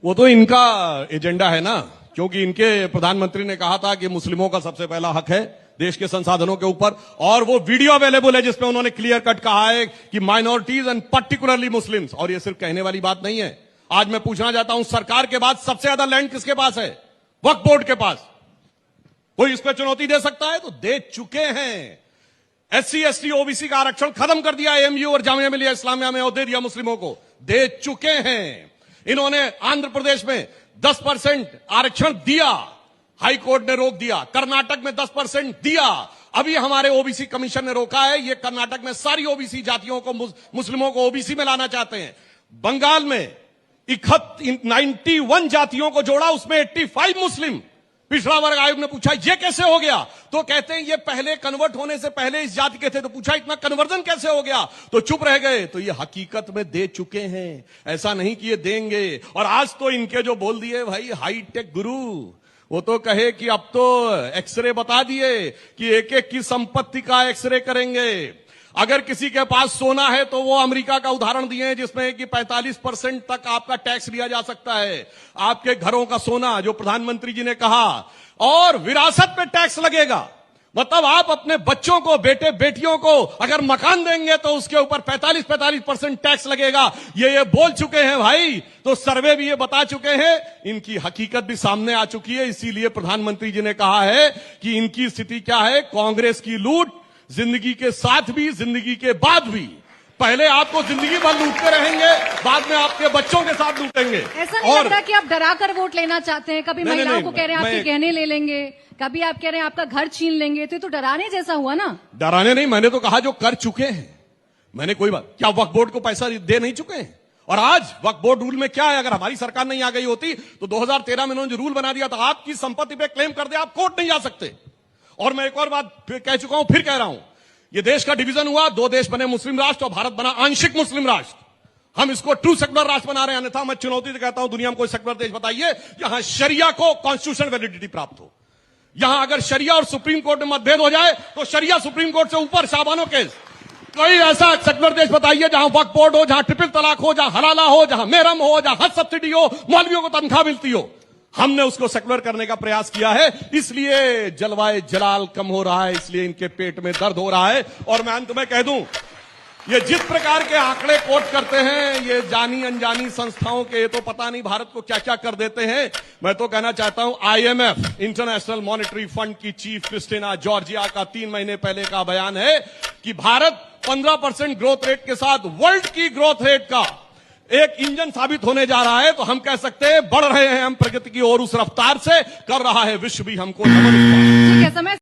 वो तो इनका एजेंडा है ना, क्योंकि इनके प्रधानमंत्री ने कहा था कि मुस्लिमों का सबसे पहला हक है देश के संसाधनों के ऊपर, और वो वीडियो अवेलेबल है जिसमें उन्होंने क्लियर कट कहा है कि माइनॉरिटीज एंड पर्टिकुलरली मुस्लिम्स। और ये सिर्फ कहने वाली बात नहीं है। आज मैं पूछना चाहता हूं, सरकार के बाद सबसे ज्यादा लैंड किसके पास है? वक्फ बोर्ड के पास। कोई इस पर चुनौती दे सकता है? तो दे चुके हैं। SC ST OBC का आरक्षण खत्म कर दिया AMU और जामिया मिलिया इस्लामिया में, और दे दिया मुस्लिमों को। दे चुके हैं। इन्होंने आंध्र प्रदेश में 10% आरक्षण दिया, हाई कोर्ट ने रोक दिया। कर्नाटक में 10% दिया, अभी हमारे OBC कमीशन ने रोका है। ये कर्नाटक में सारी OBC जातियों को, मुस्लिमों को OBC में लाना चाहते हैं। बंगाल में 91 जातियों को जोड़ा, उसमें 85 मुस्लिम। पिछड़ा वर्ग आयोग ने पूछा ये कैसे हो गया, तो कहते हैं ये पहले कन्वर्ट होने से पहले इस जाति के थे। तो पूछा इतना कन्वर्जन कैसे हो गया, तो चुप रह गए। तो ये हकीकत में दे चुके हैं, ऐसा नहीं कि ये देंगे। और आज तो इनके जो बोल दिए भाई हाईटेक गुरु, वो तो कहे कि अब तो एक्सरे बता दिए कि एक एक की संपत्ति का एक्सरे करेंगे। अगर किसी के पास सोना है तो वो अमेरिका का उदाहरण दिए हैं, जिसमें कि 45% तक आपका टैक्स लिया जा सकता है। आपके घरों का सोना, जो प्रधानमंत्री जी ने कहा, और विरासत पे टैक्स लगेगा। मतलब आप अपने बच्चों को, बेटे बेटियों को अगर मकान देंगे तो उसके ऊपर 45% टैक्स लगेगा। ये बोल चुके हैं भाई। तो सर्वे भी ये बता चुके हैं, इनकी हकीकत भी सामने आ चुकी है। इसीलिए प्रधानमंत्री जी ने कहा है कि इनकी स्थिति क्या है, कांग्रेस की लूट जिंदगी के साथ भी, जिंदगी के बाद भी। पहले आपको जिंदगी भर लूटते रहेंगे, बाद में आपके बच्चों के साथ लूटेंगे। ऐसा नहीं लगता कि आप डरा कर वोट लेना चाहते हैं? कभी महिलाओं को कह रहे हैं आपके गहने ले लेंगे, कभी आप कह रहे हैं आपका घर छीन लेंगे, तो ये तो डराने जैसा हुआ ना। डराने नहीं, मैंने तो कहा जो कर चुके हैं। मैंने कोई बात, क्या वक्फ बोर्ड को पैसा दे नहीं चुके हैं? और आज वक्फ बोर्ड रूल में क्या है, अगर हमारी सरकार नहीं आ गई होती तो 2013 में इन्होंने जो रूल बना दिया था, आपकी संपत्ति पे क्लेम कर दे आप कोर्ट नहीं जा सकते। और मैं एक और बात कह चुका हूं, फिर कह रहा हूं, ये देश का डिवीजन हुआ, 2 देश बने मुस्लिम राष्ट्र, और भारत बना आंशिक मुस्लिम राष्ट्र। हम इसको ट्रू सेक्युलर राष्ट्र बना रहे हैं। अन्यथा मैं चुनौती से कहता हूं, दुनिया में कोई सेक्युलर देश बताइए जहां शरिया को कॉन्स्टिट्यूशन वैलिडिटी प्राप्त हो। यहां अगर शरिया और सुप्रीम कोर्ट में मतभेद हो जाए तो शरिया सुप्रीम कोर्ट से ऊपर, शाबानो केस। कोई ऐसा सेक्युलर देश बताइए जहां वक्फ बोर्ड हो, जहां ट्रिपल तलाक हो, जहां हलाला हो, जहां मेहरम हो, जहां हज सब्सिडी हो, मौलवियों को तनख्वाह मिलती हो। हमने उसको सेक्युलर करने का प्रयास किया है, इसलिए जलवाए जलाल कम हो रहा है, इसलिए इनके पेट में दर्द हो रहा है। और मैं अंत में कह दूं, ये जिस प्रकार के आंकड़े कोट करते हैं, ये जानी अनजानी संस्थाओं के, ये तो पता नहीं भारत को क्या क्या कर देते हैं। मैं तो कहना चाहता हूं, IMF इंटरनेशनल मॉनेटरी फंड की चीफ क्रिस्टिना जॉर्जिया का 3 महीने पहले का बयान है कि भारत 15% ग्रोथ रेट के साथ वर्ल्ड की ग्रोथ रेट का एक इंजन साबित होने जा रहा है। तो हम कह सकते हैं बढ़ रहे हैं हम प्रगति की ओर, उस रफ्तार से कर रहा है विश्व भी हमको नमन। ठीक है, समय